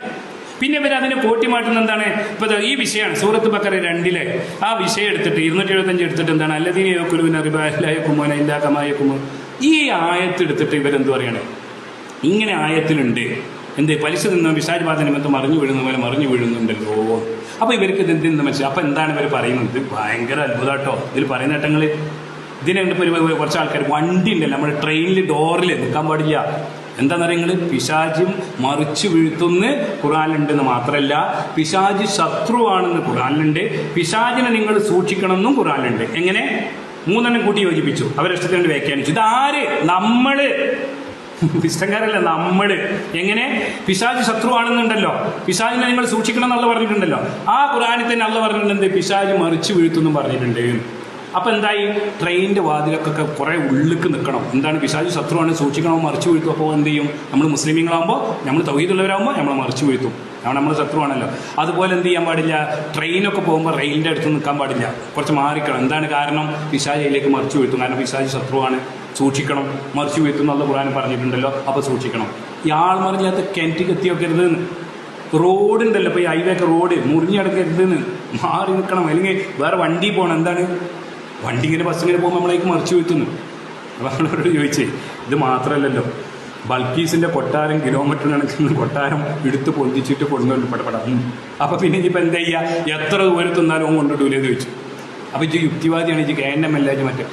പിന്നെ ഇവർ അതിനെ കോട്ടിമാറ്റുന്ന എന്താണ്? ഇപ്പൊ ഈ വിഷയമാണ് സൂറത്ത് ബഖറ 2 ആ വിഷയം എടുത്തിട്ട് 275 എടുത്തിട്ട് എന്താണ് അല്ലദീന യഅകുലൂന റിബ ലാ യഖൂമൂന ഇല്ലാ കമാ യഖൂമു. ഈ ആയത്ത് എടുത്തിട്ട് ഇവരെന്ത് പറയണേ? ഇങ്ങനെ ആയത്തിലുണ്ട് എന്ത് പലിശ നിന്ന് പിശാച് ബാധ നിമിത്തം മറിഞ്ഞു വീഴുന്ന പോലെ മറിഞ്ഞു വീഴുന്നുണ്ടല്ലോ. അപ്പൊ ഇവർക്ക് ഇത് എന്തെന്ന് മനസ്സിലായി. അപ്പൊ എന്താണ് ഇവർ പറയുന്നത്? ഇത് ഭയങ്കര അത്ഭുതമാട്ടോ ഇതിൽ പറയുന്ന ഘട്ടങ്ങള്. ഇതിനുണ്ട് കുറച്ച് ആൾക്കാർ വണ്ടി ഉണ്ടല്ലോ നമ്മുടെ ട്രെയിനിൽ ഡോറിൽ നിൽക്കാൻ പാടില്ല. എന്താണെന്ന് പറയുന്നത്? പിശാചും മറിച്ചു വീഴ്ത്തുന്ന ഖുർആനിലുണ്ടെന്ന് മാത്രമല്ല, പിശാച് ശത്രുവാണെന്ന് ഖുർആനിലുണ്ട്. പിശാചിനെ നിങ്ങൾ സൂക്ഷിക്കണമെന്നും ഖുർആനിലുണ്ട്. എങ്ങനെ? 3 കൂട്ടി യോജിപ്പിച്ചു, അവരിഷ്ടത്തിന് വേണ്ടി വ്യാഖ്യാനിച്ചു. ഇതാര്? നമ്മള്, ഇഷ്ടക്കാരല്ല നമ്മള്. എങ്ങനെ? പിശാച് ശത്രുവാണെന്നുണ്ടല്ലോ, പിശാചിനെ നിങ്ങൾ സൂക്ഷിക്കണം എന്നുള്ള പറഞ്ഞിട്ടുണ്ടല്ലോ. ആ ഖുർആനിൽ തന്നെ അള്ള പറഞ്ഞിട്ടുണ്ട് പിശാച് മറിച്ചു വീഴ്ത്തുന്നും പറഞ്ഞിട്ടുണ്ട്. അപ്പൊ എന്തായി? ട്രെയിനിന്റെ വാതിലൊക്കെ കുറെ ഉള്ളിക്ക് നിൽക്കണം. എന്താണ്? പിശാച് ശത്രുവാണ്, സൂക്ഷിക്കണോ, മറിച്ചു വീഴ്ത്തും. അപ്പോൾ എന്ത് ചെയ്യും? നമ്മൾ മുസ്ലിമീങ്ങളാകുമ്പോൾ, നമ്മൾ തൗഹീദുള്ളവരാകുമ്പോൾ നമ്മൾ മറിച്ചു വീഴ്ത്തും. നമ്മൾ ശത്രുവാണല്ലോ. അതുപോലെ എന്ത് ചെയ്യാൻ പാടില്ല? ട്രെയിനൊക്കെ പോകുമ്പോൾ റെയിലിന്റെ അടുത്ത് നിൽക്കാൻ പാടില്ല, കുറച്ച് മാറിക്കണം. എന്താണ് കാരണം? പിശാച് അതിലേക്ക് മറിച്ചു വീഴ്ത്തും. കാരണം പിശാച് ശത്രുവാണ്, സൂക്ഷിക്കണം. മറിച്ചു വീഴ്ത്തും എന്നുള്ള ഖുർആൻ പറഞ്ഞിട്ടുണ്ടല്ലോ. അപ്പോൾ സൂക്ഷിക്കണം. ഈ ആൾ മറിഞ്ഞാത്ത കിണറ്റിക്ക് എത്തിയൊക്കെരുതെന്ന്. റോഡുണ്ടല്ലോ ഇപ്പോൾ ഈ ഹൈവേ ഒക്കെ റോഡ് മുറിഞ്ഞടക്കരുതെന്ന്, മാറി നിൽക്കണം. അല്ലെങ്കിൽ വേറെ വണ്ടി പോകണം. എന്താണ്? വണ്ടി ഇങ്ങനെ ബസ്സിങ്ങനെ പോകുമ്പോൾ നമ്മളേക്ക് മറിച്ചു വീഴ്ത്തുന്നു. അപ്പോൾ നമ്മളോട് ചോദിച്ചേ, ഇത് മാത്രമല്ലല്ലോ, ബൽക്കീസിന്റെ കൊട്ടാരം കിലോമീറ്റർ കണക്കിന് കൊട്ടാരം എടുത്ത് പൊന്തിച്ചിട്ട് കൊണ്ടുവന്ന് പടപടം. അപ്പൊ പിന്നെ ഇനിയിപ്പോൾ എന്താ ചെയ്യുക? എത്ര ദൂരത്തുന്നാലും കൊണ്ടിട്ടൂലെന്ന് ചോദിച്ചു. അപ്പൊ ഇത് യുക്തിവാദിയാണ്, ഇത് KNM മറ്റേ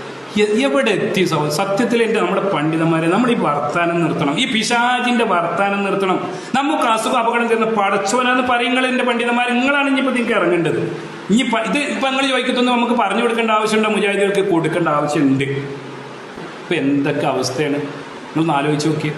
എവിടെ എത്തി? സത്യത്തിൽ എൻ്റെ നമ്മുടെ പണ്ഡിതന്മാരെ നമ്മൾ ഈ വർത്താനം നിർത്തണം, ഈ പിശാചിന്റെ വർത്താനം നിർത്തണം. നമുക്ക് അസുഖം അപകടം തരുന്ന പടച്ചോനാന്ന് പറയുന്നത് എൻ്റെ പണ്ഡിതന്മാർ. നിങ്ങളാണ് ഇനിയിപ്പോൾ നിങ്ങൾക്ക് ഇറങ്ങേണ്ടത്. ഇനി ഇത് ഇപ്പം നിങ്ങൾ ചോദിക്കുന്നു നമുക്ക് പറഞ്ഞു കൊടുക്കേണ്ട ആവശ്യമുണ്ടോ? മുജാഹിദുകൾക്ക് കൊടുക്കേണ്ട ആവശ്യമുണ്ട്. ഇപ്പം എന്തൊക്കെ അവസ്ഥയാണ് നിങ്ങളൊന്ന് ആലോചിച്ച് നോക്കിയേ.